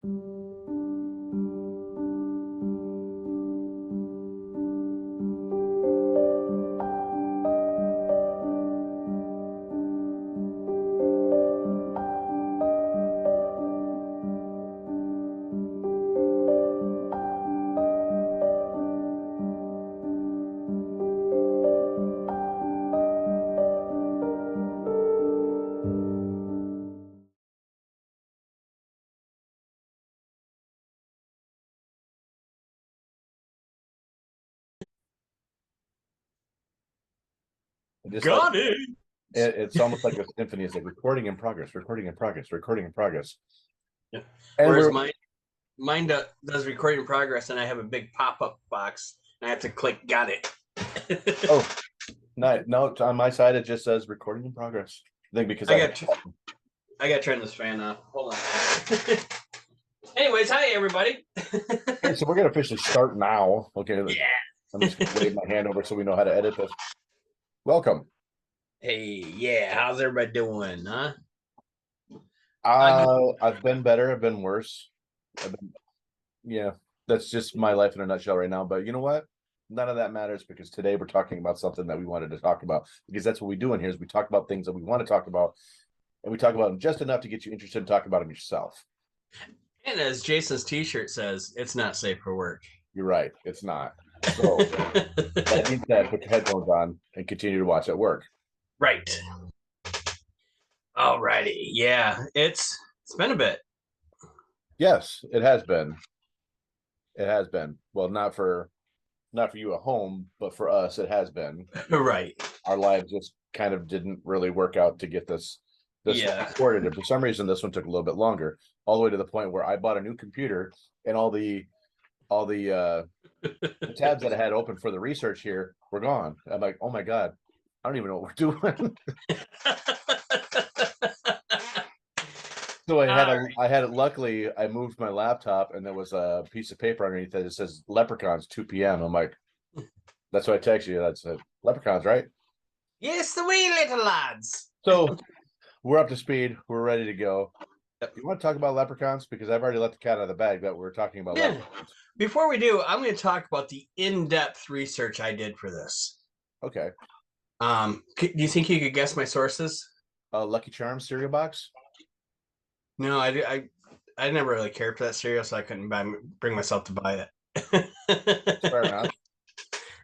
Just like Got it. it's almost like a symphony. It's like recording in progress, recording in progress, recording in progress. Yeah. And Whereas we're mine does recording in progress, and I have a big pop up box, and I have to click got it. oh no, on my side it just says recording in progress. I think because I got to turn this fan off. Hold on. Anyways, hi everybody. okay, so we're gonna officially start now. Okay, Yeah. I'm just gonna wave my hand over so we know how to edit this. Welcome. Hey, yeah. How's everybody doing? Huh? I've been better. I've been worse. Yeah, that's just my life in a nutshell right now. But you know what? None of that matters because today we're talking about something that we wanted to talk about because that's what we do in here is we talk about things that we want to talk about and we talk about them just enough to get you interested in talking about them yourself. And as Jason's T-shirt says, it's not safe for work. You're right. It's not. So that being said, put your headphones on and continue to watch at work. Right. Alrighty. Yeah, it's been a bit. Yes, it has been. It has been. Well, not for you at home, but for us, it has been. Right. Our lives just kind of didn't really work out to get this Yeah. recorded. And for some reason, this one took a little bit longer, all the way to the point where I bought a new computer and all the tabs that I had open for the research here were gone. I'm like, oh my God, I don't even know what we're doing. So I had it. Luckily, I moved my laptop and there was a piece of paper underneath that says Leprechauns 2 p.m. I'm like, that's what I text you. That's it. Leprechauns, right? Yes, the wee little lads. So we're up to speed. We're ready to go. You want to talk about leprechauns? Because I've already let the cat out of the bag that we're talking about Yeah. leprechauns. Before we do, I'm going to talk about the in-depth research I did for this. Okay. Do you think you could guess my sources? Lucky Charms cereal box. No, I never really cared for that cereal, so I couldn't bring myself to buy it. Fair enough.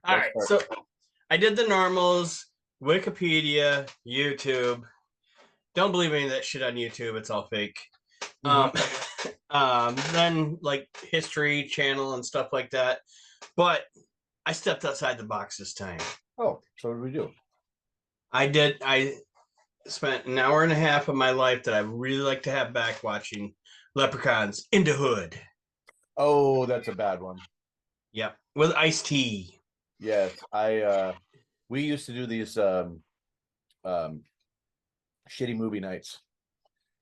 All right, so I did the normals: Wikipedia, YouTube. Don't believe any of that shit on YouTube; it's all fake. Then like History Channel and stuff like that. But I stepped outside the box this time. Oh, so what did we do? I did. I spent an hour and a half of my life that I really like to have back watching Leprechauns in the Hood. Oh, that's a bad one. Yep, with Ice-T. Yes, we used to do these shitty movie nights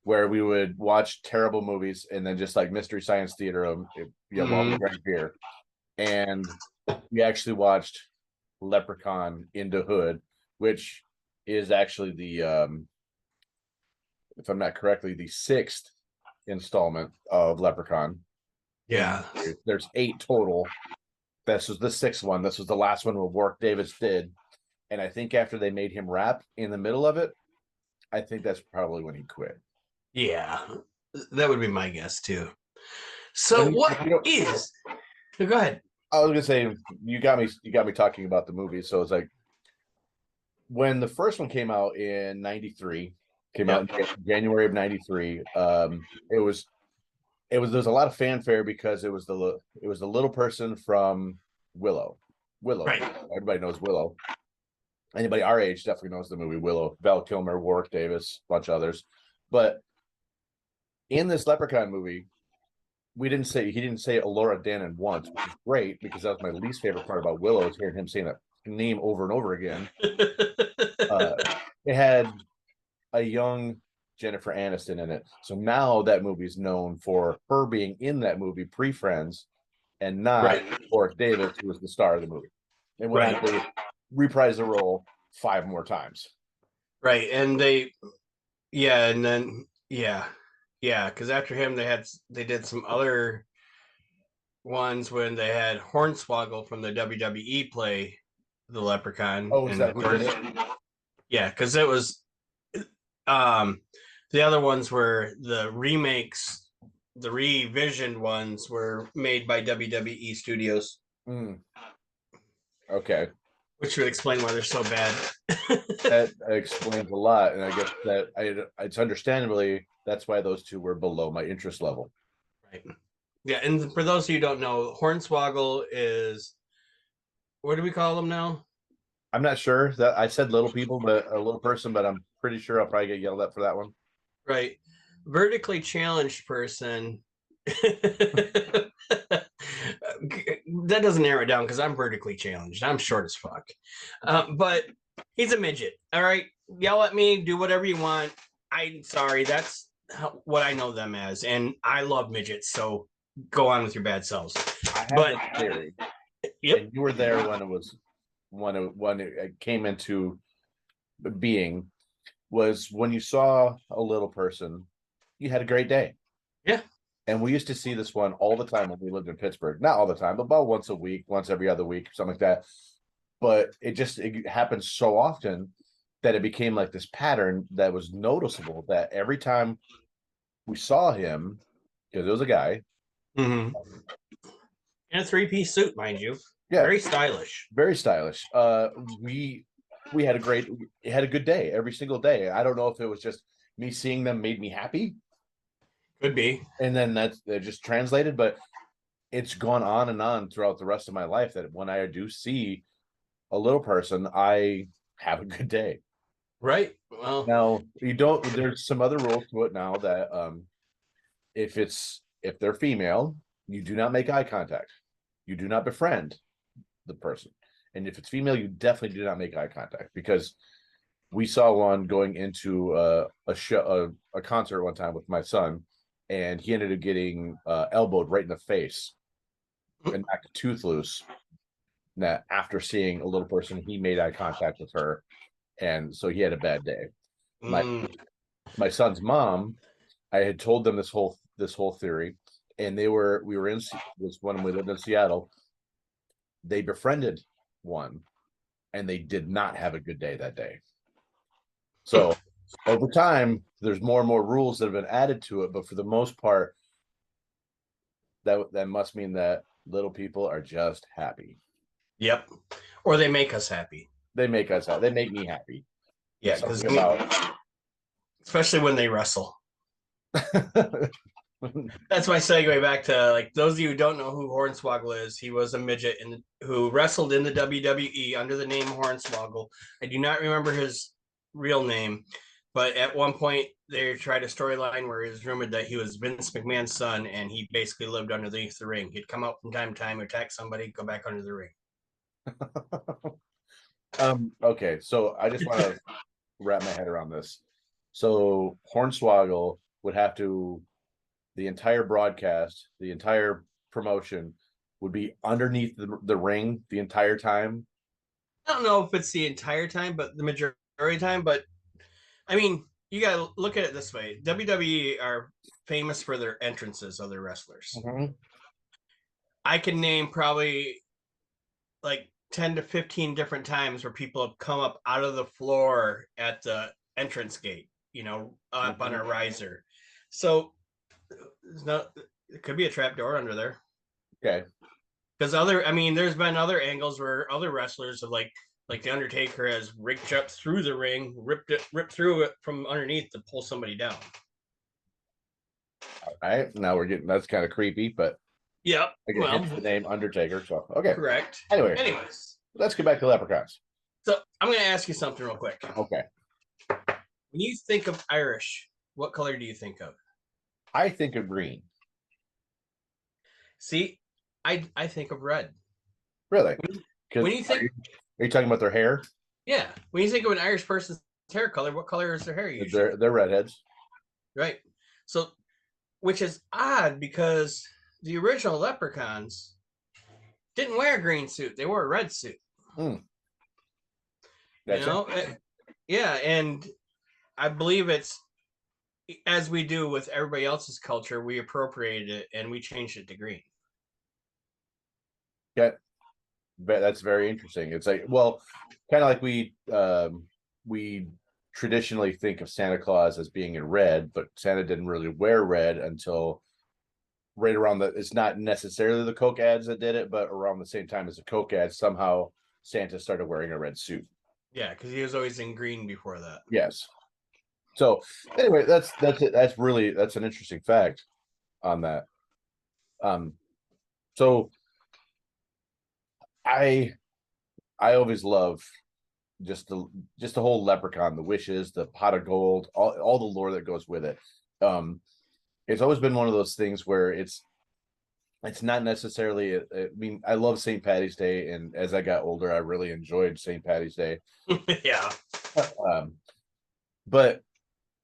where we would watch terrible movies and then just like Mystery Science Theater while we drank beer. And we actually watched Leprechaun into Hood, which is actually the if I'm not correctly, the 6th installment of Leprechaun. Yeah. There's 8 total. This was the 6th one. This was the last one with Warwick Davis did. And I think after they made him rap in the middle of it, I think that's probably when he quit. Yeah, that would be my guess too. So go ahead. I was gonna say you got me talking about the movie. So it's like when the first one came out in '93, out in January of '93. There's a lot of fanfare because it was the little person from Willow. Right. Everybody knows Willow. Anybody our age definitely knows the movie Willow. Val Kilmer, Warwick Davis, a bunch of others. But in this Leprechaun movie, he didn't say Elora Danan once, which is great because that was my least favorite part about Willow is hearing him saying that name over and over again. It had a young Jennifer Aniston in it, so now that movie's known for her being in that movie pre-Friends, and not Warwick Davis, who was the star of the movie, and went on to reprise the role 5 more times. Right, and Yeah, because after him, they did some other ones when they had Hornswoggle from the WWE play the Leprechaun. Oh, is And that of who course, did it? yeah, because it was um the other ones were the remakes, the revisioned ones were made by WWE Studios, Mm, okay. which would explain why they're so bad. That explains a lot, and I guess that it's understandably that's why those two were below my interest level. Right. Yeah, and for those of you who don't know, Hornswoggle is, what do we call them now? I'm not sure that I said little people, but a little person, but I'm pretty sure I'll probably get yelled at for that one. Right. Vertically challenged person. That doesn't narrow it down because I'm vertically challenged. I'm short as fuck. But he's a midget. All right. Yell at me, do whatever you want. I'm sorry. That's what I know them as. And I love midgets. So go on with your bad selves. I have But this theory. yep. And you were there when it came into being, was when you saw a little person, you had a great day. Yeah. And we used to see this one all the time when we lived in Pittsburgh. Not all the time, but about once a week, once every other week, something like that. But it happened so often that it became like this pattern that was noticeable, that every time we saw him, because it was a guy. Mm-hmm. In a three-piece suit, mind you. Yeah. Very stylish. Very stylish. We had a good day every single day. I don't know if it was just me seeing them made me happy. Could be. And then that just translated, but it's gone on and on throughout the rest of my life that when I do see a little person, I have a good day. Right. Well, now there's some other rules to it now that if they're female, you do not make eye contact. You do not befriend the person. And if it's female, you definitely do not make eye contact, because we saw one going into a concert one time with my son, and he ended up getting elbowed right in the face and knocked a tooth loose. Now, after seeing a little person, he made eye contact with her, and so he had a bad day. My son's mom, I had told them this whole theory, and we were in this when we lived in Seattle. They befriended one, and they did not have a good day that day. So over time, there's more and more rules that have been added to it, but for the most part, that must mean that little people are just happy. Yep. Or they make us happy. They make us happy. They make me happy. Yeah, because especially when they wrestle. That's my segue back to, like, those of you who don't know who Hornswoggle is. He was a midget who wrestled in the WWE under the name Hornswoggle. I do not remember his real name, but at one point they tried a storyline where it was rumored that he was Vince McMahon's son, and he basically lived underneath the ring. He'd come out from time to time, attack somebody, go back under the ring. Okay, so I just want to wrap my head around this. So Hornswoggle would have to, the entire broadcast, the entire promotion would be underneath the ring the entire time. I don't know if it's the entire time, but the majority of the time. But I mean, you gotta look at it this way: WWE are famous for their entrances of their wrestlers. Mm-hmm. I can name probably like 10 to 15 different times where people have come up out of the floor at the entrance gate, up on a riser. So it could be a trap door under there. Okay. Because there's been other angles where other wrestlers have, like the Undertaker has ripped up through the ring, ripped through it from underneath to pull somebody down. All right, now that's kind of creepy, but yep. Hence the name Undertaker. So okay, correct. Anyways, let's get back to leprechauns. So I'm going to ask you something real quick. Okay. When you think of Irish, what color do you think of? I think of green. See, I think of red. Really? When you think, are you talking about their hair? Yeah. When you think of an Irish person's hair color, what color is their hair usually? They're redheads. Right. So, which is odd because the original leprechauns didn't wear a green suit; they wore a red suit. That's yeah, and I believe it's as we do with everybody else's culture, we appropriated it and we changed it to green. Yeah, that's very interesting. It's like, well, kind of like we traditionally think of Santa Claus as being in red, but Santa didn't really wear red until right around it's not necessarily the Coke ads that did it, but around the same time as the Coke ads, somehow Santa started wearing a red suit. Yeah, because he was always in green before that. Yes. So anyway, that's it. That's an interesting fact on that. So I always love just the whole leprechaun, the wishes, the pot of gold, all the lore that goes with it. It's always been one of those things where it's not necessarily. I mean, I love St. Patty's Day, and as I got older, I really enjoyed St. Patty's Day. Yeah. But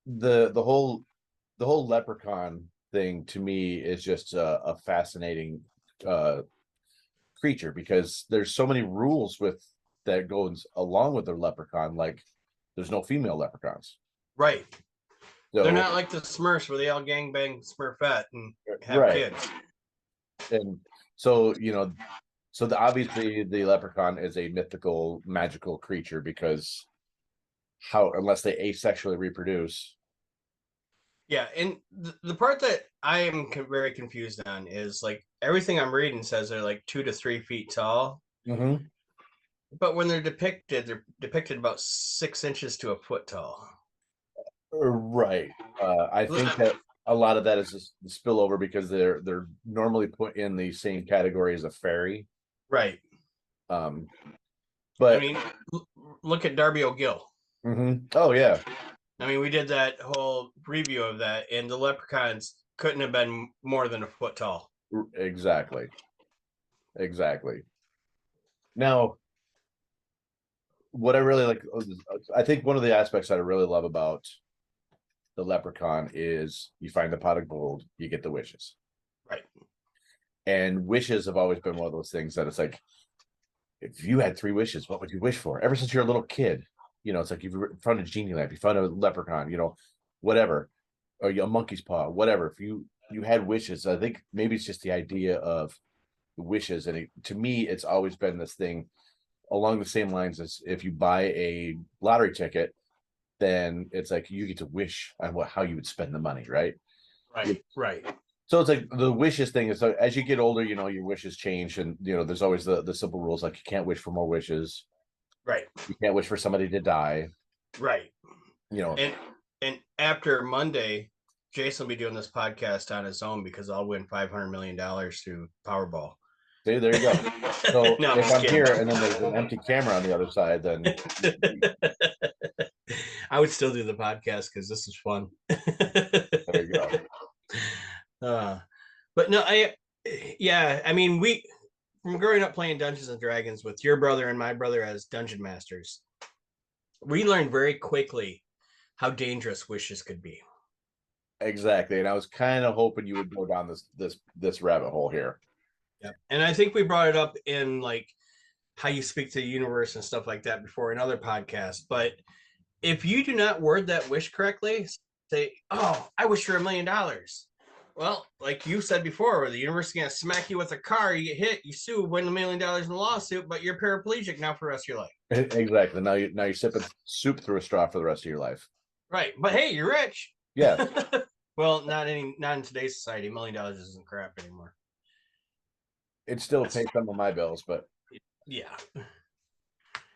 the whole leprechaun thing to me is just a fascinating creature, because there's so many rules with that goes along with the leprechaun. Like, there's no female leprechauns. Right. So, they're not like the Smurfs where they all gangbang Smurfette and have right. kids. And so, obviously the leprechaun is a mythical, magical creature, because unless they asexually reproduce. Yeah, and the part that I am very confused on is like everything I'm reading says they're like 2 to 3 feet tall. Mm-hmm. But when they're depicted about 6 inches to a foot tall. Right. I think that a lot of that is just the spillover, because they're normally put in the same category as a fairy. Right. But I mean, look at Darby O'Gill. Mm-hmm. Oh yeah. I mean, we did that whole review of that, and the leprechauns couldn't have been more than a foot tall. Exactly. Now, what I really like, I think one of the aspects that I really love about the leprechaun is you find the pot of gold, you get the wishes. Right. And wishes have always been one of those things that it's like, if you had 3 wishes, what would you wish for? Ever since you're a little kid, it's like you've found a genie lamp, you found a leprechaun, whatever, or a monkey's paw, whatever. If you had wishes, I think maybe it's just the idea of wishes. And to me, it's always been this thing along the same lines as if you buy a lottery ticket, then it's like you get to wish on how you would spend the money, right? Right. So it's like the wishes thing is, as you get older, your wishes change, and there's always the simple rules, like you can't wish for more wishes. Right. You can't wish for somebody to die. Right. And after Monday, Jason will be doing this podcast on his own, because I'll win $500 million through Powerball. See, there you go. So no, if I'm here and then there's an empty camera on the other side, then I would still do the podcast because this is fun. There you go. But no, I mean, we, from growing up playing Dungeons and Dragons with your brother and my brother as dungeon masters, we learned very quickly how dangerous wishes could be. Exactly. And I was kind of hoping you would go down this rabbit hole here. Yeah. And I think we brought it up in like how you speak to the universe and stuff like that before in other podcasts. But if you do not word that wish correctly, say, "Oh, I wish for $1 million." Well, like you said before, where the universe is going to smack you with a car, you get hit, you sue, win $1 million in a lawsuit, but you're paraplegic now for the rest of your life. Exactly. Now you're sipping soup through a straw for the rest of your life. Right. But hey, you're rich. Yeah. Well, not in today's society. $1 million isn't crap anymore. It still pays some of my bills, but yeah.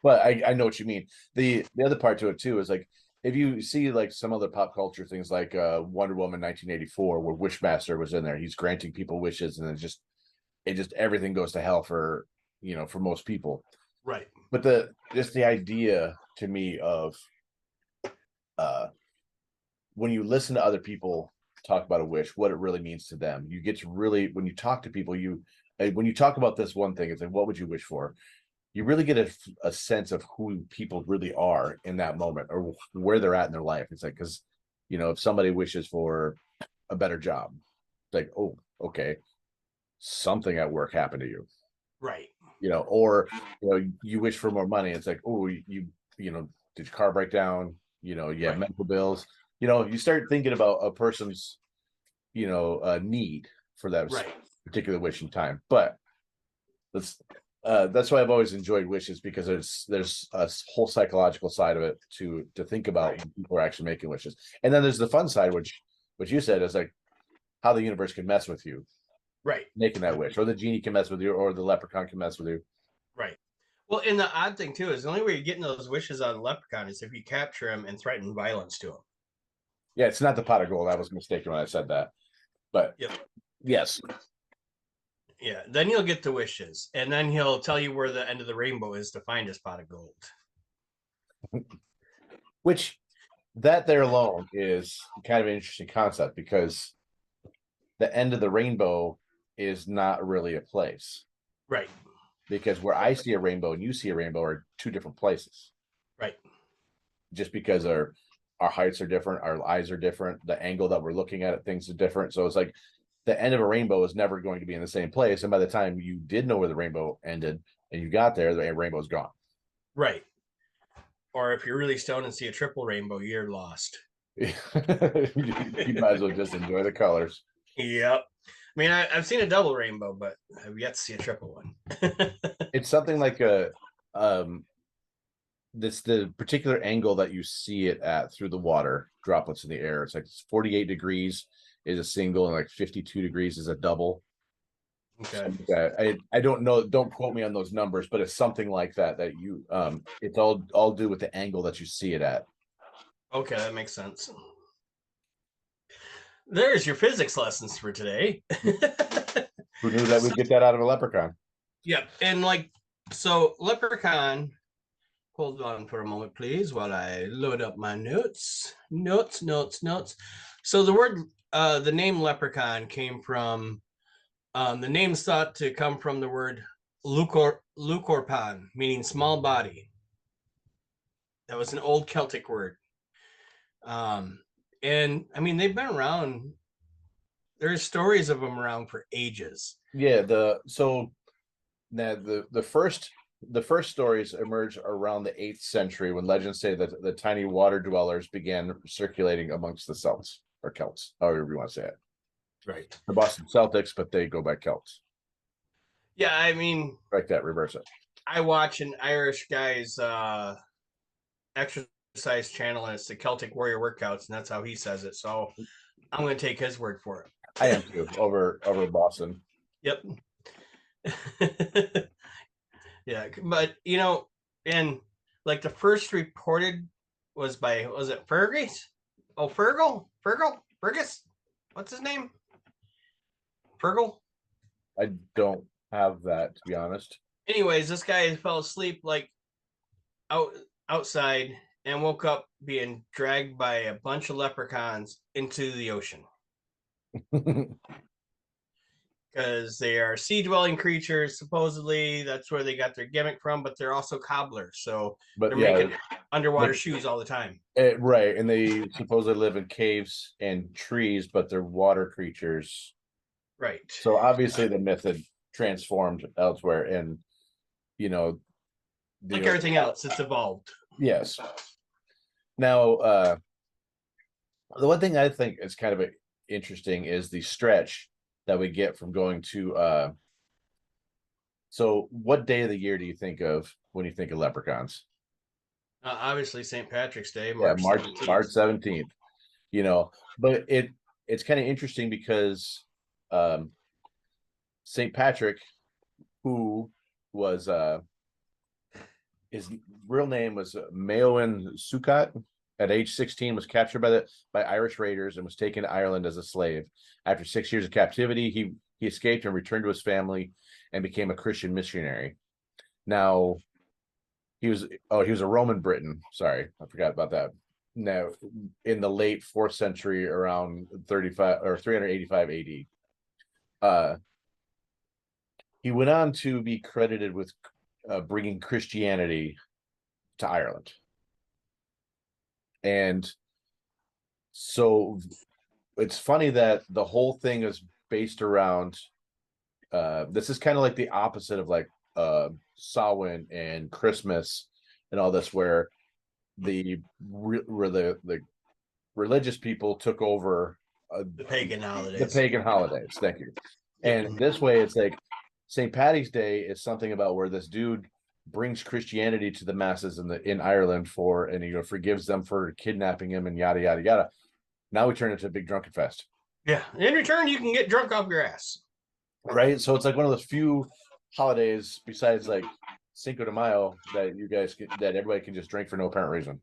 But I know what you mean. The other part to it too is like, if you see like some other pop culture things like Wonder Woman 1984, where Wishmaster was in there, he's granting people wishes, and it just everything goes to hell for most people. Right. But just the idea to me of when you listen to other people talk about a wish, what it really means to them, you get to really, when you talk to people, when you talk about this one thing, it's like, what would you wish for? You really get a sense of who people really are in that moment, or where they're at in their life. It's like, because if somebody wishes for a better job, it's like, oh, okay, something at work happened to you, right? Or you wish for more money. It's like, oh, did your car break down? You have mental bills. you start thinking about a person's, need for that Right. particular wish in time. But that's why I've always enjoyed wishes, because there's a whole psychological side of it to think about when people are actually making wishes. And then there's the fun side, which you said is like how the universe can mess with you Right. making that wish, or the genie can mess with you, or the leprechaun can mess with you. Right. Well, and the odd thing too is the only way you're getting those wishes on a leprechaun is if you capture him and threaten violence to him. Yeah, it's not the pot of gold. I was mistaken when I said that. But Yep. yes. Yeah. Then you'll get the wishes, and then he'll tell you where the end of the rainbow is to find his pot of gold. Which that there alone is kind of an interesting concept, because the end of the rainbow is not really a place. Right. Because where I see a rainbow and you see a rainbow are two different places. Right. Just because our heights are different, our eyes are different, the angle that we're looking at things are different. So it's like the end of a rainbow is never going to be in the same place. And by the time you did know where the rainbow ended and you got there, the rainbow's gone. Right. Or if you're really stoned and see a triple rainbow, you're lost. You might as well just enjoy the colors. Yep. I mean, I've seen a double rainbow, but I've yet to see a triple one. It's something like this the particular angle that you see it at through the water droplets in the air. It's like 48 degrees is a single, and like 52 degrees is a double. Okay. I don't know, don't quote me on those numbers, but it's something like that you it's all due with the angle that you see it at. Okay, that makes sense. There's your physics lessons for today. Who knew that we'd get that out of a leprechaun? Yep. And so leprechaun, hold on for a moment, please, while I load up my notes. Notes. So the word, the name leprechaun came from, the name's thought to come from the word leucorpan, meaning small body. That was an old Celtic word. And I mean, they've been around. There's stories of them around for ages. Yeah, the first stories emerged around the 8th century, when legends say that the tiny water dwellers began circulating amongst the Celts, or Celts, however you want to say it. Right. The Boston Celtics, but they go by Celts. Yeah, I mean, Like that, reverse it. I watch an Irish guy's exercise channel, and it's the Celtic Warrior workouts, and that's how he says it. So I'm going to take his word for it. I am too, over Boston. Yep. Yeah, but and like the first reported was it Fergus? Oh, Fergus? What's his name? Fergal? I don't have that, to be honest. Anyways, this guy fell asleep like outside and woke up being dragged by a bunch of leprechauns into the ocean. Because they are sea-dwelling creatures. Supposedly, that's where they got their gimmick from, but they're also cobblers. So they're making underwater shoes all the time. Right, and they supposedly live in caves and trees, but they're water creatures. Right. So obviously the myth had transformed elsewhere, and like everything else, it's evolved. Yes. Now, the one thing I think is kind of interesting is the stretch that we get from going to so what day of the year do you think of when you think of leprechauns? Obviously St. Patrick's Day, March 17th. But it's kind of interesting because St. Patrick, who was his real name was Maewyn Succat, at age 16 was captured by Irish raiders and was taken to Ireland as a slave. After 6 years of captivity, he escaped and returned to his family and became a Christian missionary. Now, he was a Roman Briton. Sorry, I forgot about that. Now, in the late 4th century, around 35 or 385 AD, he went on to be credited with bringing Christianity to Ireland. And so it's funny that the whole thing is based around this is kind of like the opposite of like Samhain and Christmas and all this, where the religious people took over The pagan the holidays. pagan holidays. Thank you. Yep. And this way, it's like St. Patty's Day is something about where this dude brings Christianity to the masses in Ireland and forgives them for kidnapping him and yada yada yada. Now we turn it into a big drunken fest. Yeah. In return, you can get drunk off your ass. Right. So it's like one of those few holidays besides like Cinco de Mayo that everybody can just drink for no apparent reason.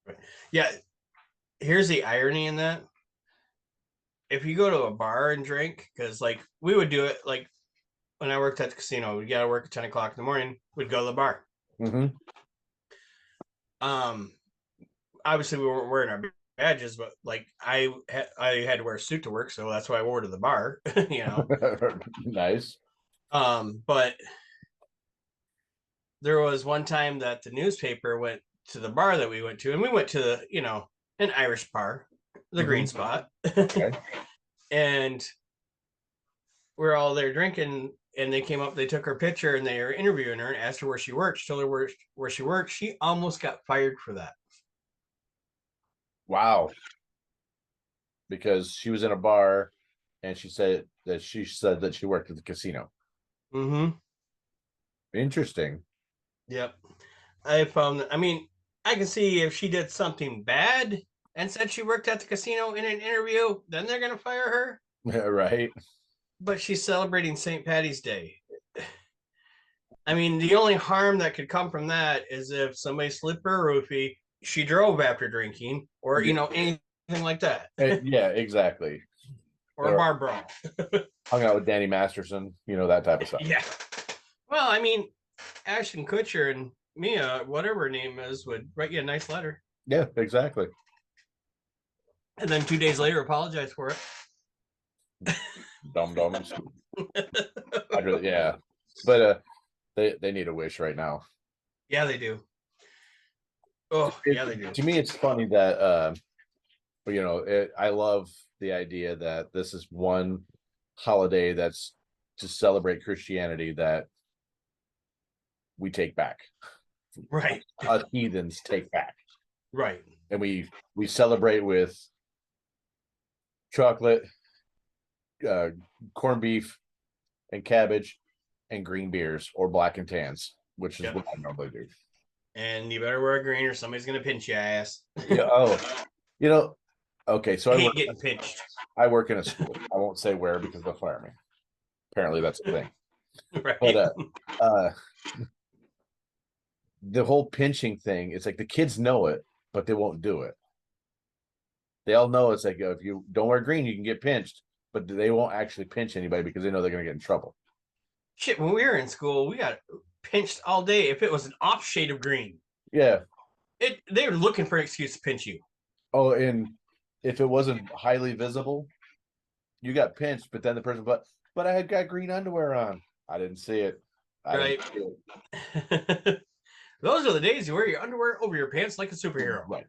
Right. Yeah. Here's the irony in that. If you go to a bar and drink, because like we would do it like when I worked at the casino, we got to work at 10 o'clock in the morning, we'd go to the bar. Mm-hmm. Obviously we weren't wearing our badges, but like I had to wear a suit to work, so that's why I wore to the bar. Nice. But there was one time that the newspaper went to the bar that we went to, and we went to the an Irish bar, the Green Spot. Okay. And we're all there drinking, and they came up, they took her picture, and they were interviewing her and asked her where she worked. She told her where she worked. She almost got fired for that. Wow. Because she was in a bar and she said that she worked at the casino. Mm-hmm. Interesting. Yep. I can see if she did something bad and said she worked at the casino in an interview, then they're going to fire her. Right. But she's celebrating St. Patty's Day. I mean, the only harm that could come from that is if somebody slipped her a roofie, she drove after drinking, or, anything like that. Yeah, exactly. Or a bar brawl. Hung out with Danny Masterson, that type of stuff. Yeah. Well, I mean, Ashton Kutcher and Mia, whatever her name is, would write you a nice letter. Yeah, exactly. And then 2 days later, apologize for it. Dum-dums. Yeah. But they need a wish right now. Yeah, they do. Oh, yeah, they do. To me, it's funny that, I love the idea that this is one holiday that's to celebrate Christianity that we take back. Right. Us heathens take back. Right. And we celebrate with chocolate, corned beef, and cabbage, and green beers or black and tans, which is what I normally do. And you better wear green or somebody's gonna pinch your ass. Yeah. Okay. So I hate getting pinched. I work in a school. I won't say where because they'll fire me. Apparently that's a thing. Right. But the whole pinching thing, it's like the kids know it, but they won't do it. They all know it's like if you don't wear green, you can get pinched, but they won't actually pinch anybody because they know they're going to get in trouble. Shit, when we were in school, we got pinched all day if it was an off shade of green. Yeah. They were looking for an excuse to pinch you. Oh, and if it wasn't highly visible, you got pinched, but then the person, but I had got green underwear on. I didn't see it. Right. Those are the days you wear your underwear over your pants like a superhero. Right.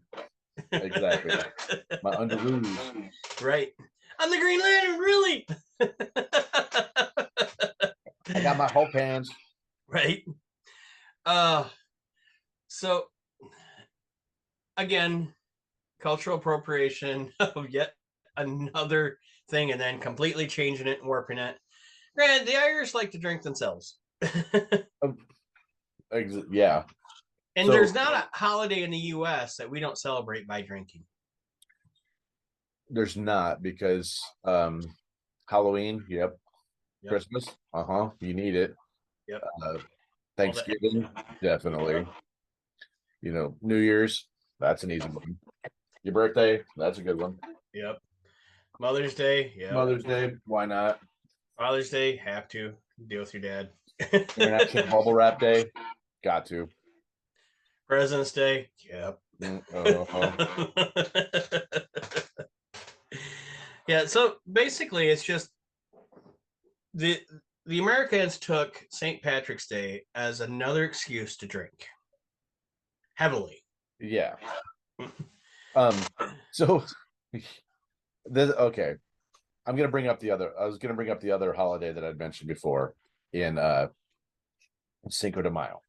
Exactly. My underoos. Right. I'm the Green Lantern, really. I got my whole pants. Right. So again, cultural appropriation of yet another thing and then completely changing it and warping it. Granted, the Irish like to drink themselves. Yeah. And there's not a holiday in the US that we don't celebrate by drinking. There's not because Halloween, yep. Christmas, you need it. Yep. Thanksgiving, definitely. New Year's, that's an easy one. Your birthday, that's a good one. Yep. Mother's Day, yeah. Mother's Day, why not? Father's Day, have to deal with your dad. International Bubble Wrap Day, got to. President's Day, yep. Yeah, so basically it's just the Americans took St. Patrick's Day as another excuse to drink heavily. Yeah. So okay. I was gonna bring up the other holiday that I'd mentioned before in Cinco de Mayo.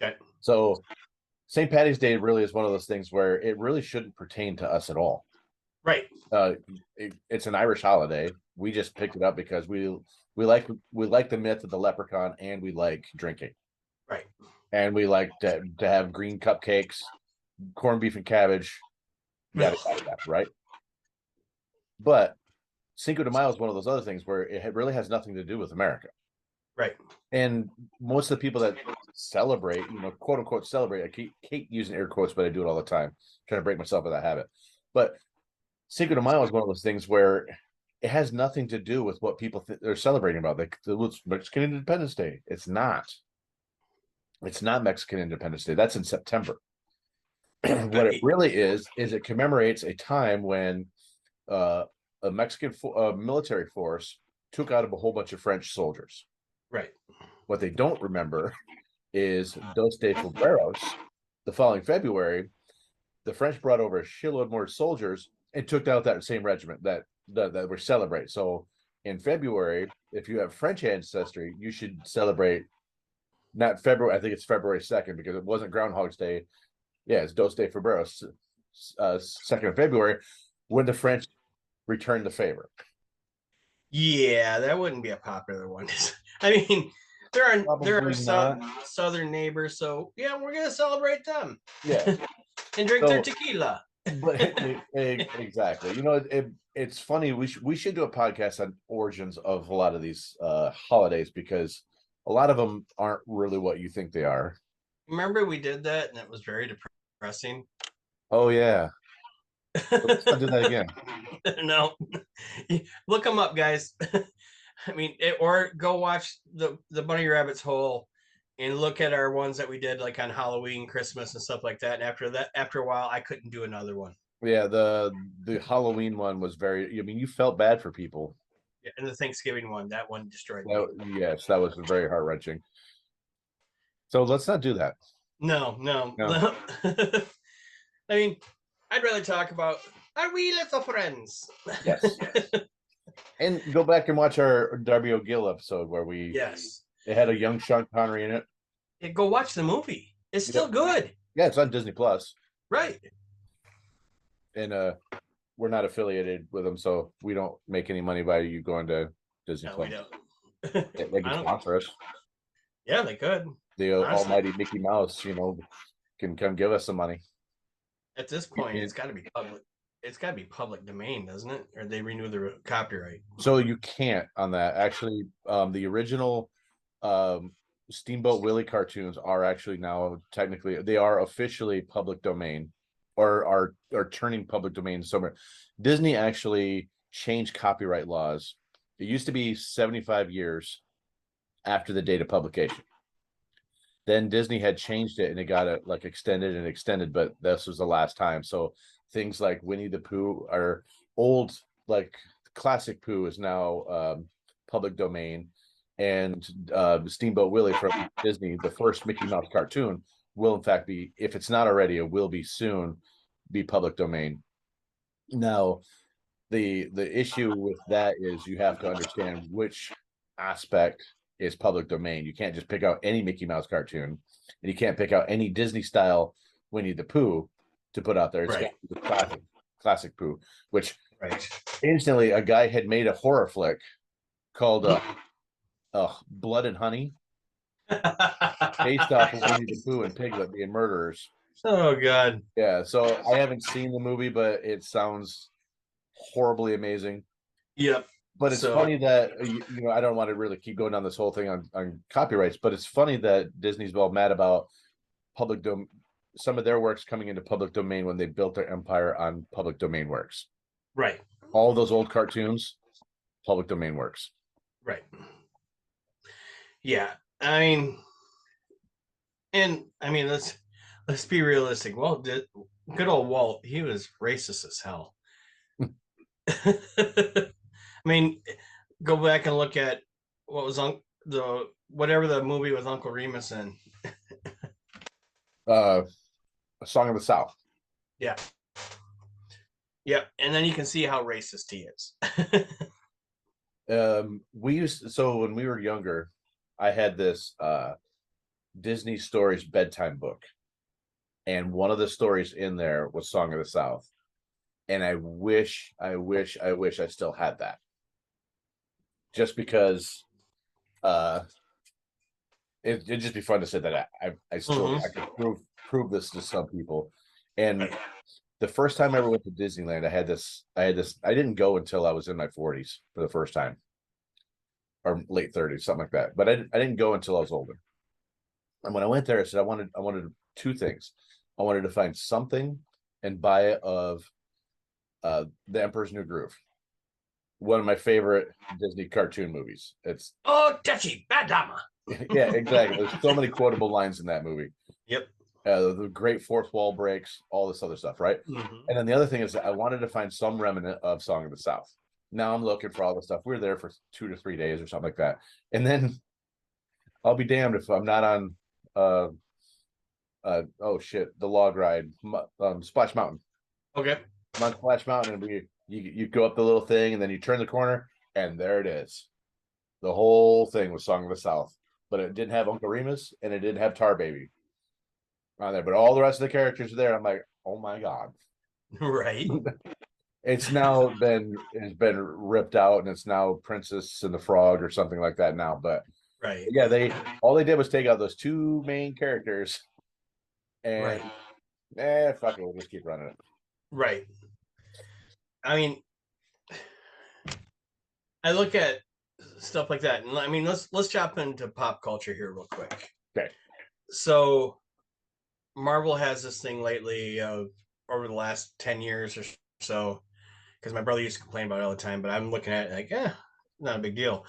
Okay. So St. Patty's Day really is one of those things where it really shouldn't pertain to us at all. Right. It's an Irish holiday. We just picked it up because we like the myth of the leprechaun, and we like drinking, Right. and we like to have green cupcakes, corned beef and cabbage, yada yada yada, right? But Cinco de Mayo is one of those other things where it really has nothing to do with America. Right. And most of the people that celebrate, quote unquote celebrate, I keep using air quotes, but I do it all the time, trying to break myself of that habit. But Cinco de Mayo is one of those things where it has nothing to do with what people they're celebrating about. Like the Mexican Independence Day. It's not. It's not Mexican Independence Day. That's in September. What it really is it commemorates a time when a Mexican military force took out a whole bunch of French soldiers. Right. What they don't remember is deceitful. The following February, the French brought over a shitload more soldiers and took out that same regiment that we're celebrating. So in February, if you have French ancestry, you should celebrate not February. I think it's February 2nd because it wasn't Groundhog's Day. Yeah, it's Dos de Febrero, 2nd of February, when the French returned the favor. Yeah, that wouldn't be a popular one. I mean, there are southern neighbors, so yeah, we're gonna celebrate them. Yeah, and drink their tequila. But exactly, it's funny. We should do a podcast on origins of a lot of these holidays because a lot of them aren't really what you think they are. Remember we did that and it was very depressing. Oh yeah. Let's not do that again. No, look them up, guys. I mean, or go watch the Bunny Rabbit's Hole and look at our ones that we did like on Halloween, Christmas, and stuff like that. And after a while, I couldn't do another one. Yeah, the Halloween one was very. I mean, you felt bad for people. Yeah, and the Thanksgiving one, that one destroyed me. Yes, that was very heart wrenching. So let's not do that. No. I mean, I'd rather talk about our wee little friends. Yes. And go back and watch our Darby O'Gill episode where it had a young Sean Connery in it. Yeah, go watch the movie. It's still good. Yeah, it's on Disney Plus. Right. And we're not affiliated with them, so we don't make any money by you going to Disney Plus. We don't. They can sponsor us. Yeah, they could. The almighty Mickey Mouse, can come give us some money. At this point, it's got to be public. It's got to be public domain, doesn't it? Or they renew the copyright. So you can't on that. Actually, the original Steamboat Willie cartoons are actually now technically they are officially public domain, or are turning public domain somewhere. Disney actually changed copyright laws. It used to be 75 years after the date of publication. Then Disney had changed it and it got extended, but this was the last time. So things like Winnie the Pooh are old, like classic Pooh is now public domain, and Steamboat Willie from Disney, the first Mickey Mouse cartoon, will in fact be, if it's not already, it will be soon, be public domain. Now, the issue with that is you have to understand which aspect is public domain. You can't just pick out any Mickey Mouse cartoon, and you can't pick out any Disney style Winnie the Pooh to put out there. It's got to be the classic Pooh, which instantly a guy had made a horror flick called Blood and Honey, based off of Winnie the Pooh and Piglet being murderers. Oh God. Yeah, so I haven't seen the movie, but it sounds horribly amazing. Yep. But it's funny that I don't want to really keep going down this whole thing on copyrights, but it's funny that Disney's well mad about some of their works coming into public domain when they built their empire on public domain works. Right. All those old cartoons, public domain works. Right. Yeah. I mean, let's be realistic. Well, good old Walt, he was racist as hell. I mean, go back and look at what was whatever the movie with Uncle Remus in. A Song of the South. Yeah. Yep. And then you can see how racist he is. So when we were younger, I had this Disney Stories bedtime book. And one of the stories in there was Song of the South. And I wish I still had that. Just because it'd just be fun to say that I still I could prove this to some people. And the first time I ever went to Disneyland, I had this I didn't go until I was in my 40s for the first time, or late 30s, something like that. But I didn't go until I was older. And when I went there, I said I wanted two things. I wanted to find something and buy it of The Emperor's New Groove, one of my favorite Disney cartoon movies. It's oh, Dechi, bad dama. Yeah, exactly. There's so many quotable lines in that movie. Yep. The great fourth wall breaks, all this other stuff, right? And then the other thing is I wanted to find some remnant of Song of the South. Now I'm looking for all this stuff. We were there for 2 to 3 days or something like that. And then I'll be damned if I'm not on oh shit, the log ride, Splash Mountain. Okay. I'm on Splash Mountain, and you go up the little thing, and then you turn the corner, and there it is. The whole thing was Song of the South, but it didn't have Uncle Remus, and it didn't have Tar Baby on there. But all the rest of the characters are there. I'm like, oh my god, right? It's been ripped out, and it's now Princess and the Frog or something like that now. But right, yeah, all they did was take out those two main characters, and fuck it, we'll just keep running it. Right. I mean, I look at stuff like that, and I mean, let's jump into pop culture here real quick. Okay. So, Marvel has this thing lately over the last 10 years or so, because my brother used to complain about it all the time, but I'm looking at it like, not a big deal.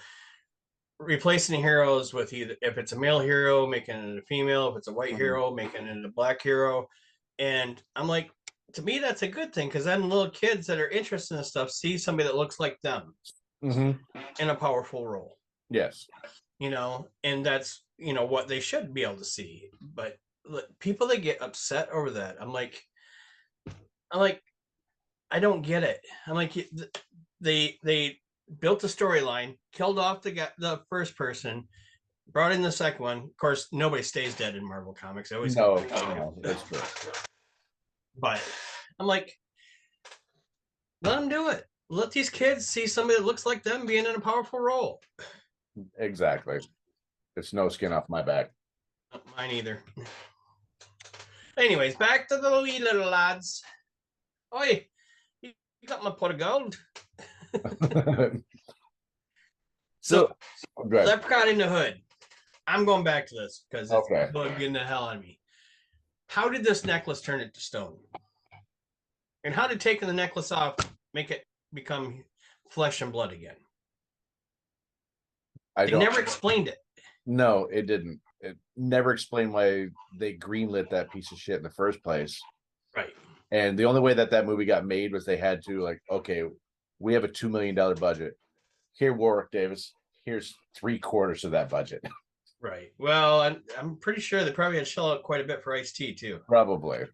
Replacing heroes with either, if it's a male hero, making it a female, if it's a white hero, making it a black hero. And I'm like, to me, that's a good thing, because then little kids that are interested in this stuff see somebody that looks like them in a powerful role. Yes. And that's, what they should be able to see. But people that get upset over that, I'm like, I don't get it. I'm like, they built a storyline, killed off the first person, brought in the second one. Of course, nobody stays dead in Marvel Comics. They always no, that's true. But I'm like, let them do it. Let these kids see somebody that looks like them being in a powerful role. Exactly. It's no skin off my back. Mine either. Anyways, back to the wee little lads. Oi, you got my pot of gold. So Leprechaun in the Hood. I'm going back to this because it's bugging the hell out of me. How did this necklace turn into stone? And how did taking the necklace off make it become flesh and blood again? They never explained it. No, it didn't. It never explained why they greenlit that piece of shit in the first place. Right. And the only way that movie got made was they had to, like, okay, we have a $2 million budget. Here, Warwick Davis, here's 3/4 of that budget. Right. Well, I'm pretty sure they probably had to shell out quite a bit for Ice-T too. Probably.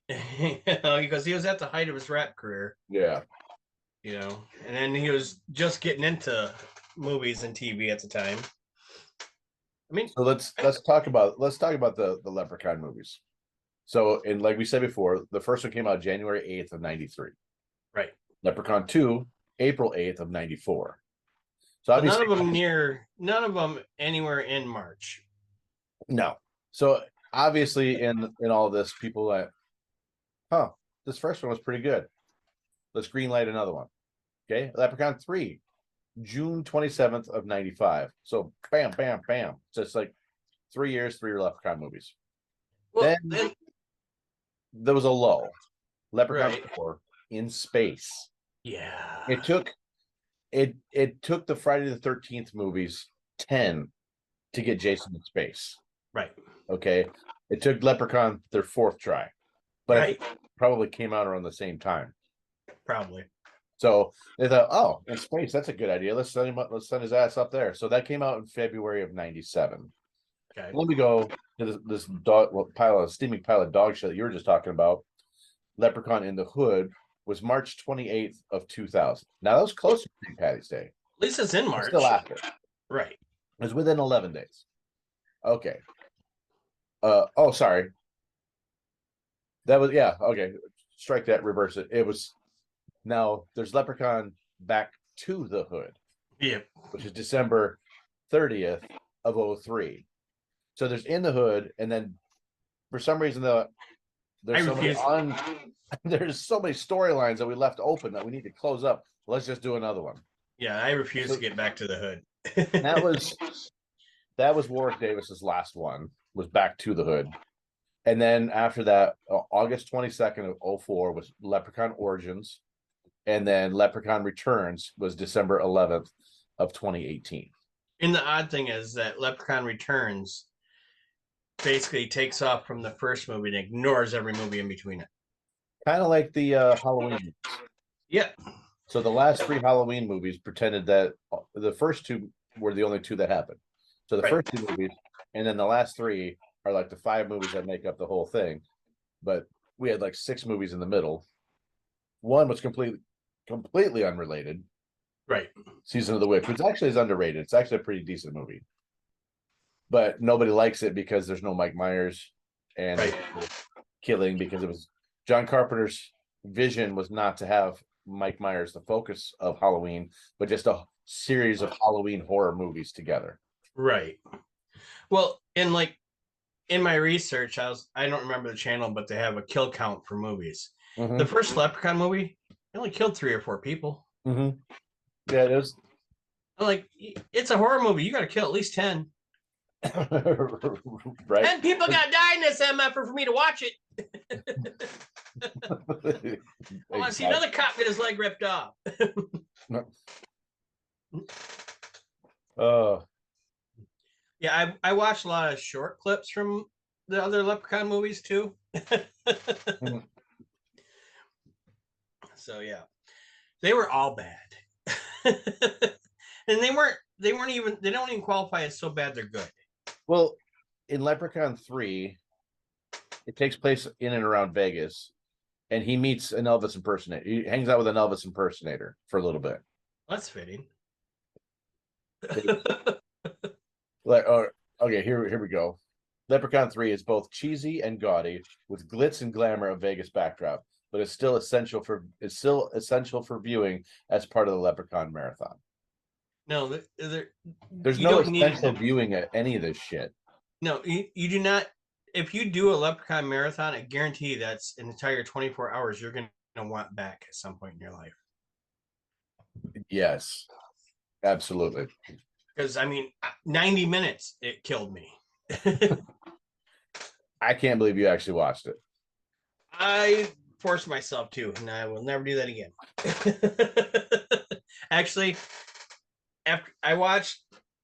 Because he was at the height of his rap career. Yeah. And then he was just getting into movies and TV at the time. I mean, so let's talk about the Leprechaun movies. So, like we said before, the first one came out January 8th of 93. Right. Leprechaun 2, April 8th of 94. So none of them anywhere in March. No. So obviously in all of this, people like, this first one was pretty good. Let's greenlight another one. Okay. Leprechaun 3, June 27th of 95. So bam, bam, bam. So it's like 3 years, 3 Leprechaun movies. Well, then there was a lull. Leprechaun 4 in space. Yeah. It took the Friday the 13th movies 10 to get Jason in space. Right. Okay. It took Leprechaun their 4th try. But it probably came out around the same time. Probably. So they thought, in space, that's a good idea. Let's send his ass up there. So that came out in February of 97. Okay. Let me go to this steaming pile of dog shit that you were just talking about. Leprechaun in the Hood was March 28th of 2000. Now that was close to St. Patty's Day. At least it's in March. Still after. Right. It was within 11 days. Okay. Sorry. That was, okay. Strike that, reverse it. It was Now there's Leprechaun Back to the Hood, Yep. which is December 30th of 03. So there's In the Hood, and then for some reason there's so many there's so many storylines that we left open that we need to close up. Let's just do another one. Yeah, I refuse to get Back to the Hood. that was Warwick Davis's last one, was Back to the Hood. And then after that, August 22nd of 04 was Leprechaun Origins. And then Leprechaun Returns was December 11th of 2018. And the odd thing is that Leprechaun Returns basically takes off from the first movie and ignores every movie in between it. Kind of like the Halloween movies. Yeah. So the last 3 Halloween movies pretended that the first 2 were the only 2 that happened. So the first 2 movies, and then the last 3 are like the 5 movies that make up the whole thing. But we had like 6 movies in the middle. One was completely unrelated. Right. Season of the Witch, which actually is underrated. It's actually a pretty decent movie. But nobody likes it because there's no Mike Myers and killing, because it was John Carpenter's vision was not to have Mike Myers the focus of Halloween, but just a series of Halloween horror movies together. Right. Well, in my research, I don't remember the channel, but they have a kill count for movies. Mm-hmm. The first Leprechaun movie, they only killed 3 or 4 people. Mm-hmm. Yeah, it is. Like, it's a horror movie. You got to kill at least 10. Right. 10 people got to die in this MF for me to watch it. I want to see another cop get his leg ripped off. Yeah, I watched a lot of short clips from the other Leprechaun movies too. So yeah, they were all bad. And they don't even qualify as so bad they're good. Well, in Leprechaun 3, it takes place in and around Vegas, and he meets an Elvis impersonator. He hangs out with an Elvis impersonator for a little bit. That's fitting. Okay, here we go. Leprechaun 3 is both cheesy and gaudy, with glitz and glamour of Vegas backdrop, but it's still essential for viewing as part of the Leprechaun marathon. No, there's no essential viewing at any of this shit. No, you do not. If you do a Leprechaun marathon, I guarantee that's an entire 24 hours you're going to want back at some point in your life. Yes, absolutely. Because, 90 minutes, it killed me. I can't believe you actually watched it. I forced myself to, and I will never do that again. Actually, after I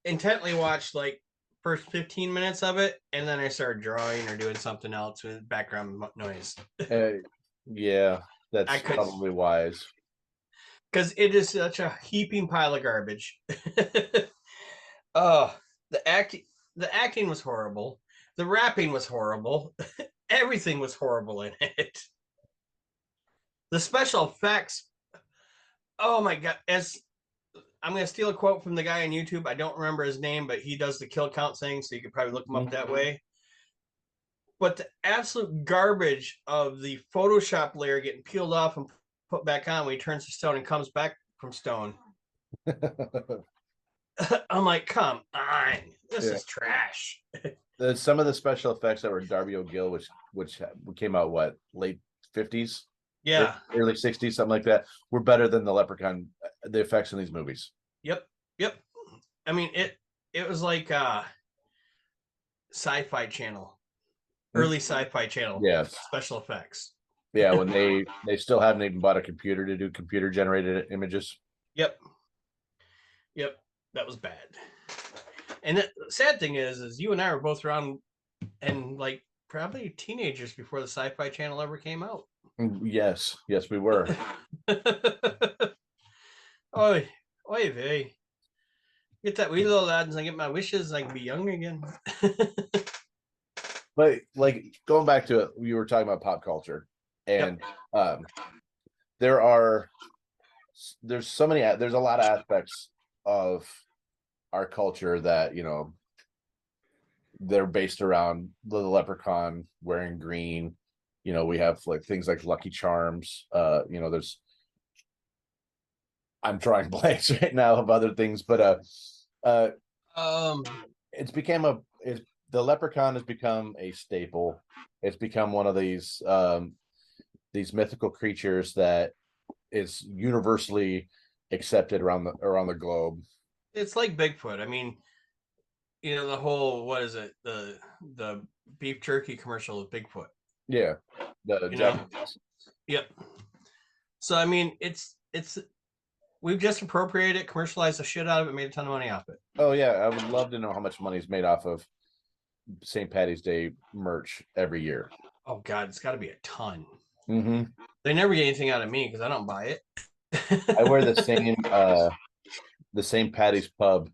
intently watched like first 15 minutes of it, and then I started drawing or doing something else with background noise. Yeah, that's probably wise. Because it is such a heaping pile of garbage. The acting was horrible. The rapping was horrible. Everything was horrible in it. The special effects. Oh my God. I'm going to steal a quote from the guy on YouTube. I don't remember his name, but he does the kill count thing, so you could probably look him up that way. But the absolute garbage of the Photoshop layer getting peeled off and put back on when he turns to stone and comes back from stone. I'm like, come on, this is trash. Some of the special effects that were Darby O'Gill, which came out late 50s, early 60s, something like that, were better than the effects in these movies. Yep. It was like Sci-Fi Channel, early Sci-Fi Channel, special effects. Yeah, when they still hadn't even bought a computer to do computer generated images. Yep, that was bad. And the sad thing is you and I were both around and like probably teenagers before the Sci-Fi Channel ever came out. Yes, we were. Oy vey. Get that wee little lads and I get my wishes, I can be young again. But like going back to it, we were talking about pop culture, and there's a lot of aspects of our culture that they're based around the leprechaun wearing green. We have like things like Lucky Charms. There's I'm drawing blanks right now of other things, but uh, Um, it's become the leprechaun has become a staple. It's become one of these mythical creatures that is universally accepted around the globe. it's like Bigfoot. I mean, the whole, what is it? The beef jerky commercial of Bigfoot. Yeah, the You know, Japanese. yep. So I mean, it's we've just appropriated it, commercialized the shit out of it, made a ton of money off it. Oh yeah, I would love to know how much money is made off of St. Patty's Day merch every year. Oh God, it's got to be a ton. Mm-hmm. They never get anything out of me because I don't buy I wear it. the same Patty's Pub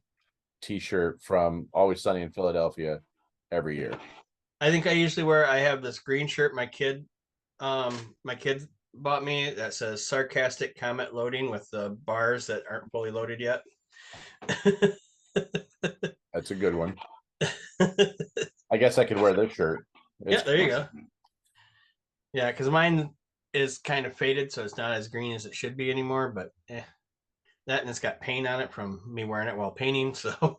T-shirt from Always Sunny in Philadelphia every year. I think I have this green shirt my kid bought me that says sarcastic comment loading with the bars that aren't fully loaded yet. That's a good one. I guess I could wear this shirt. Yeah, there you go. Yeah, because mine is kind of faded, so it's not as green as it should be anymore. But that, and it's got paint on it from me wearing it while painting. So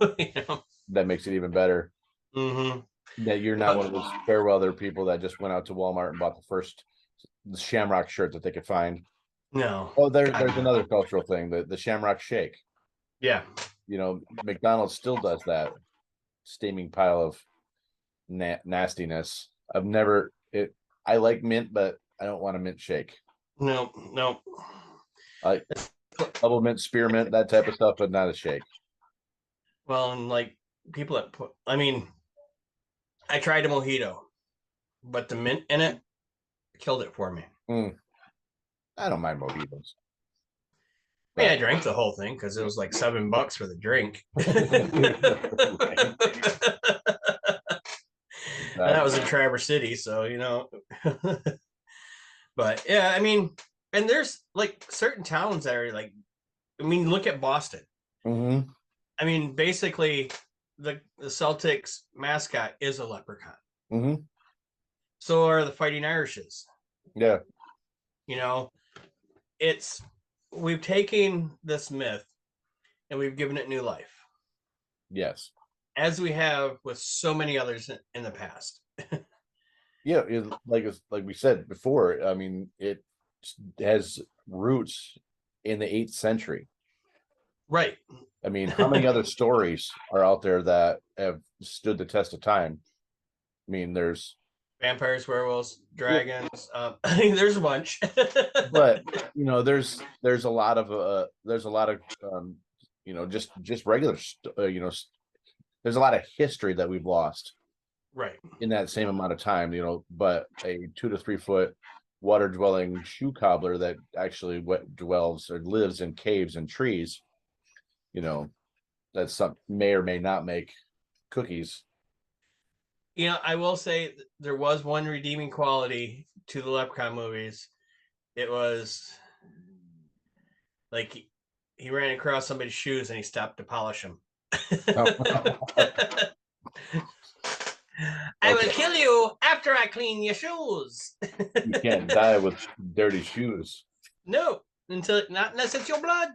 that makes it even better. Mm-hmm. That you're not one of those fair weather people that just went out to Walmart and bought the first Shamrock shirt that they could find. No. Oh, there's another cultural thing, the Shamrock Shake. Yeah. McDonald's still does that steaming pile of nastiness. I like mint, but I don't want a mint shake. No. I like double mint, spearmint, that type of stuff, but not a shake. Well, and like people I mean, I tried a mojito, but the mint in it killed it for me. I don't mind mojitos. I mean, I drank the whole thing because it was like $7 for the drink. And that was in Traverse City, so But yeah, I mean, and there's like certain towns that are like, I mean, look at Boston. Mm-hmm. I mean, basically, the Celtics mascot is a leprechaun. Mm-hmm. So are the Fighting Irishes. Yeah. We've taken this myth and we've given it new life. Yes. As we have with so many others in the past. Yeah, like we said before, I mean, it has roots in the 8th century. Right. I mean, how many other stories are out there that have stood the test of time? I mean, there's vampires, werewolves, dragons. I think there's a bunch. But there's a lot of just regular there's a lot of history that we've lost. Right. In that same amount of time, but a 2 to 3 foot water dwelling shoe cobbler that actually dwells or lives in caves and trees, that some may or may not make cookies. I will say there was one redeeming quality to the Leprechaun movies. It was like he ran across somebody's shoes and he stopped to polish them. I will kill you after I clean your shoes. You can't die with dirty shoes. No, not unless it's your blood.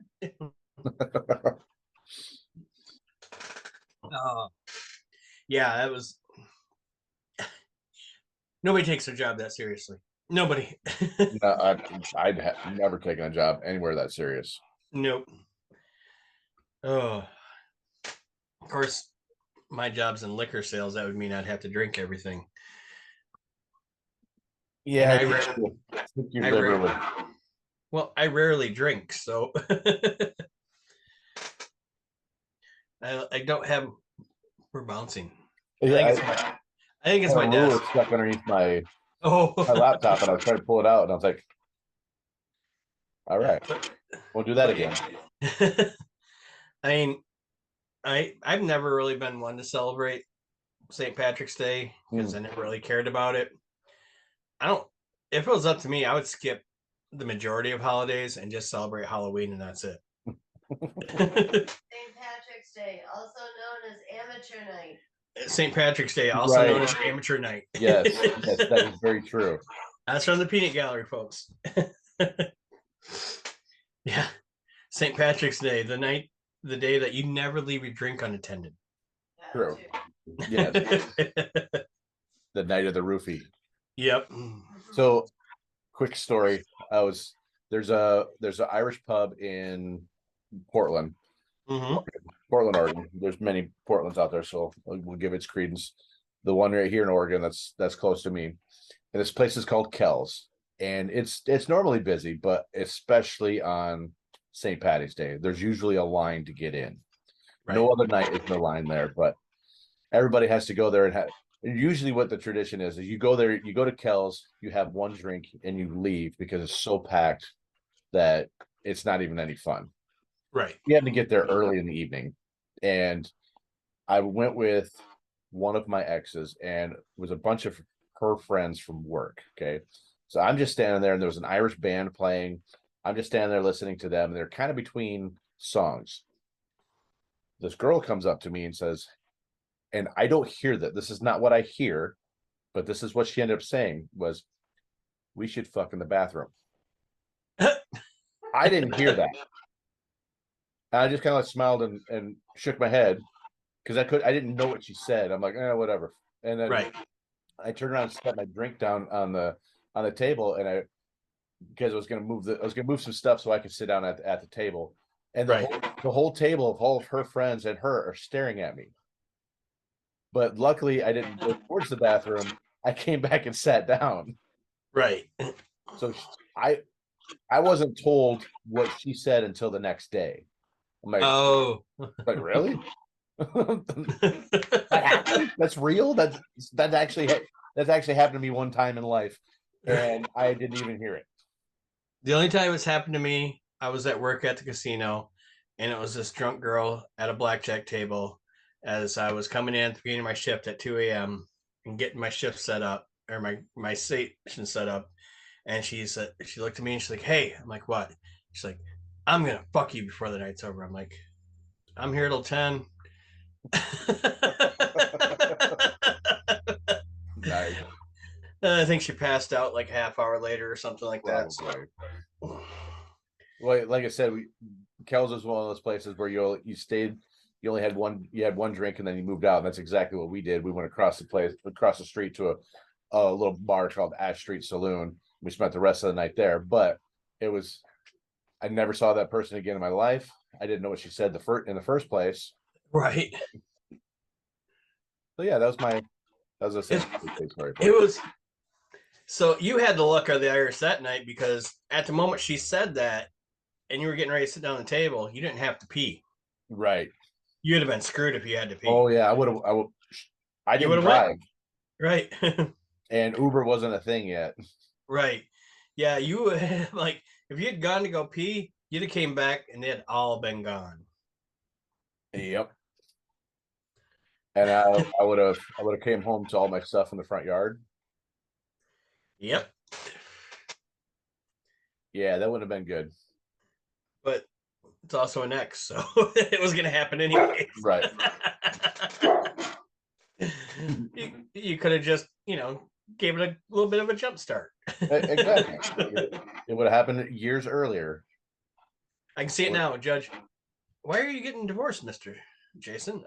Yeah, that was. Nobody takes their job that seriously. Nobody. I'd have never taken a job anywhere that serious. Nope. Oh, of course, my job's in liquor sales. That would mean I'd have to drink everything. Yeah, I rarely drink, so I don't have. We're bouncing. Yeah, I think it's my desk stuck underneath my laptop, and I was trying to pull it out, and I was like, "All right, we'll do that again." I mean, I've never really been one to celebrate St. Patrick's Day because I never really cared about it. If it was up to me, I would skip the majority of holidays and just celebrate Halloween, and that's it. St. Patrick's Day, also known as Amateur Night. St. Patrick's Day, also known as Amateur Night. Yes, that is very true. That's from the Peanut Gallery, folks. Yeah. St. Patrick's Day, the day that you never leave your drink unattended. True. Yes. The night of the roofie. Yep. So, quick story. There's an Irish pub in Portland, Portland, Oregon. There's many Portlands out there, so we'll give its credence. The one right here in Oregon that's close to me, and this place is called Kells, and it's normally busy, but especially on St. Patty's Day, there's usually a line to get in. Right. No other night is no line there, but everybody has to go there and have. Usually, what the tradition is you go there, you go to Kells, you have one drink, and you leave because it's so packed that it's not even any fun. Right. You had to get there early in the evening, and I went with one of my exes, and it was a bunch of her friends from work. Okay, so I'm just standing there, and there was an Irish band playing. I'm just standing there listening to them, and they're kind of between songs. This girl comes up to me and says, and I don't hear that. This is not what I hear, but this is what she ended up saying was, "We should fuck in the bathroom." I didn't hear that. And I just kind of like smiled and shook my head because I didn't know what she said. I'm like, whatever. And then I turned around and set my drink down on the table, and because I was gonna move some stuff so I could sit down at the table. And the whole table of all of her friends and her are staring at me. But luckily, I didn't go towards the bathroom. I came back and sat down. Right. So I wasn't told what she said until the next day. I'm like, oh, like really? That happened? That's real? That's actually happened to me one time in life, and I didn't even hear it. The only time it's happened to me, I was at work at the casino, and it was this drunk girl at a blackjack table as I was coming in at the beginning of my shift at 2 a.m. and getting my shift set up, or my station set up. And she looked at me and she's like, "Hey," I'm like, "What?" She's like, "I'm going to fuck you before the night's over." I'm like, "I'm here till 10. Nice. I think she passed out like a half hour later or something like that. So. Well, like I said, Kells is one of those places where you only had one drink and then you moved out. And that's exactly what we did. We went across the street to a little bar called Ash Street Saloon. We spent the rest of the night there, but I never saw that person again in my life. I didn't know what she said in the first place. Right. So yeah, that was a story. It was. So you had the luck of the Irish that night because at the moment she said that, and you were getting ready to sit down at the table, you didn't have to pee. Right. You'd have been screwed if you had to pee. Oh yeah, I didn't drive. Right. And Uber wasn't a thing yet. Right. Yeah, you like if you had gone to go pee, you'd have came back and they had all been gone. Yep. And I would have came home to all my stuff in the front yard. Yep. Yeah, that would have been good. But it's also an X, so it was going to happen anyway. Right. You could have just, gave it a little bit of a jump start. Exactly. It would have happened years earlier. I can see it now, Judge. Why are you getting divorced, Mr. Jason?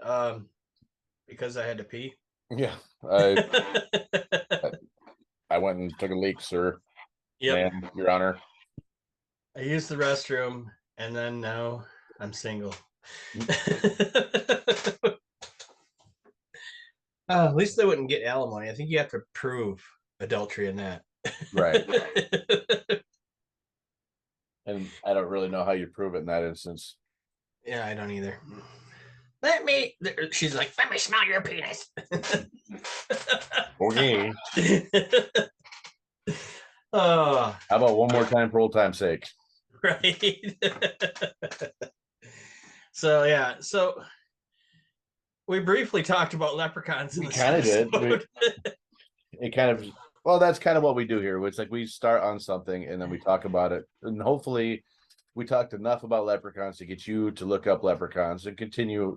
Because I had to pee. Yeah. I went and took a leak, sir. Yep. Man, Your Honor. I used the restroom, and then now I'm single. At least they wouldn't get alimony. I think you have to prove adultery in that. Right. And I don't really know how you prove it in that instance. Yeah, I don't either. She's like, let me smell your penis. Okay. Oh. How about one more time for old time's sake? Right. So we briefly talked about leprechauns. We kind of did. That's kind of what we do here. It's like we start on something and then we talk about it, and hopefully we talked enough about leprechauns to get you to look up leprechauns and continue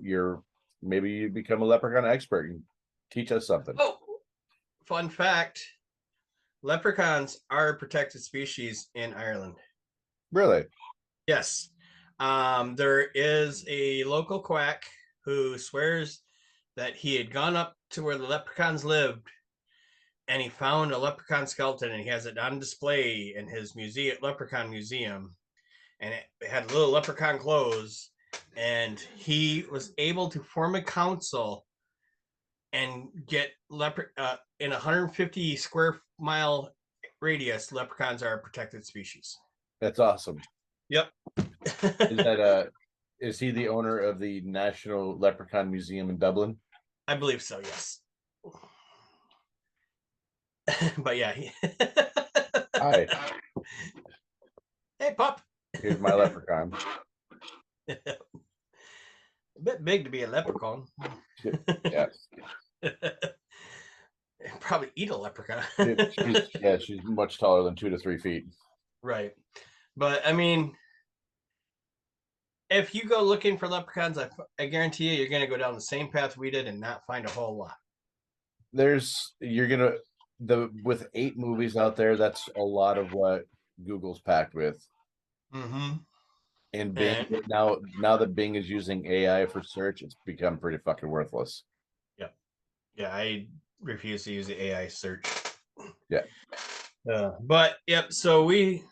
maybe you become a leprechaun expert and teach us something. Oh, fun fact. Leprechauns are a protected species in Ireland. Really? Yes. There is a local quack who swears that he had gone up to where the leprechauns lived and he found a leprechaun skeleton and he has it on display in his leprechaun museum. And it had little leprechaun clothes. And he was able to form a council and get in 150 square mile radius, leprechauns are a protected species. That's awesome. Yep. Is he the owner of the National Leprechaun Museum in Dublin? I believe so, yes. But yeah. Hi. Hey, pup. Here's my leprechaun. A bit big to be a leprechaun. Yeah. Probably eat a leprechaun. She's much taller than 2 to 3 feet. Right. But I mean, if you go looking for leprechauns, I guarantee you're going to go down the same path we did and not find a whole lot. With 8 movies out there, that's a lot of what Google's packed with. Mm-hmm. And Bing, now that Bing is using AI for search, it's become pretty fucking worthless. Yeah, I refuse to use the AI search. Yeah. But yep, so we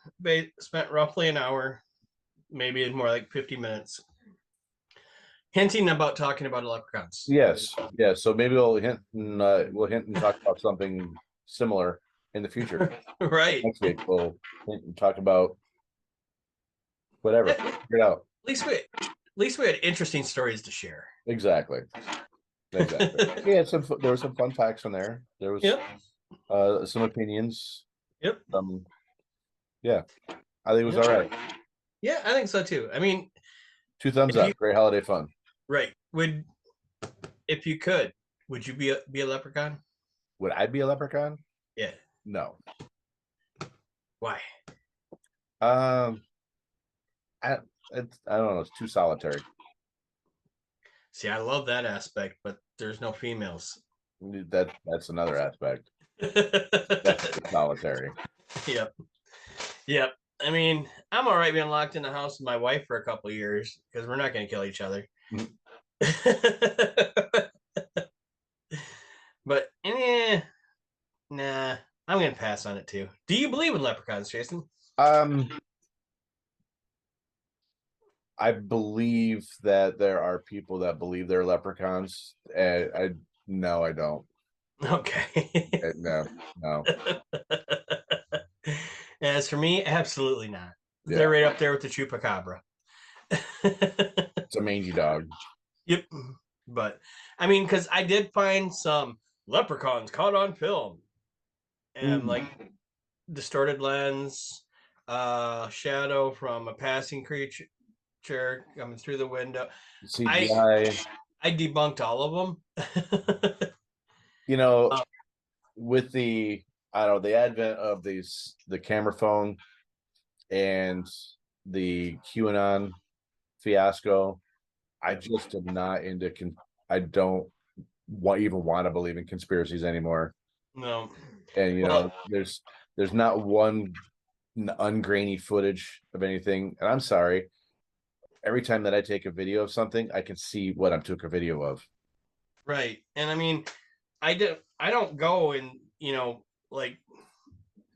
spent roughly an hour, maybe more like 50 minutes, hinting about talking about leprechauns. Yes. Yeah. So maybe we'll hint and talk about something similar in the future. Right. Next week we'll hint and talk about whatever. Figure it out. At least we had interesting stories to share. Exactly. Yeah, there were some fun facts in there. There was some opinions. Yep. Yeah, I think it was all right. Yeah, I think so too. I mean, 2 thumbs up. Great holiday fun. Right. If you could, would you be a leprechaun? Would I be a leprechaun? Yeah. No. Why? I don't know. It's too solitary. See, I love that aspect, but there's no females. That's another aspect. That's solitary. Yep. I mean, I'm all right being locked in the house with my wife for a couple of years because we're not going to kill each other. But nah, I'm going to pass on it too. Do you believe in leprechauns, Jason? I believe that there are people that believe they're leprechauns, and I don't. Okay. No. As for me, absolutely not. Yeah. They're right up there with the chupacabra. It's a mangy dog. Yep. But I mean, because I did find some leprechauns caught on film, and like distorted lens, shadow from a passing creature coming through the window. CGI. I debunked all of them. With the advent of the camera phone and the QAnon fiasco, I just am not into I don't even want to believe in conspiracies anymore. No. And there's not one ungrainy footage of anything. And I'm sorry, every time that I take a video of something, I can see what I took a video of. Right. And I mean, I don't go in, like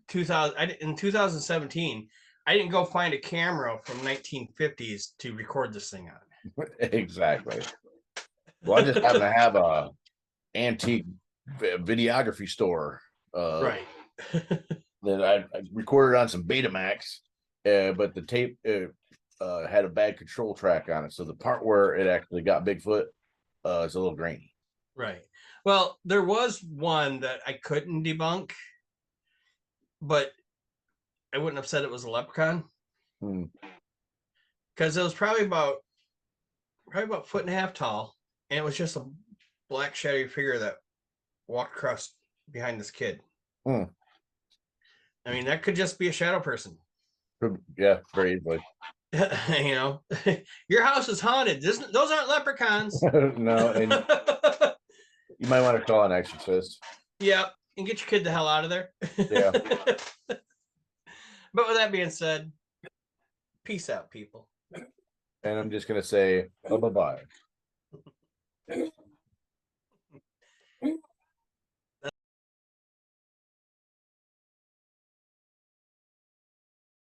2017, I didn't go find a camera from 1950s to record this thing on. Exactly. Well, I just happen to have a antique videography store. Right. That I recorded on some Betamax, but the tape had a bad control track on it. So the part where it actually got Bigfoot is a little grainy. Right. Well, there was one that I couldn't debunk, but I wouldn't have said it was a leprechaun. Because it was probably about a foot and a half tall, and it was just a black shadowy figure that walked across behind this kid. I mean, that could just be a shadow person. Yeah, very easily. Your house is haunted. Those aren't leprechauns. No, and you might want to call an exorcist. Yeah, and get your kid the hell out of there. Yeah. But with that being said, peace out, people. And I'm just gonna say bye bye.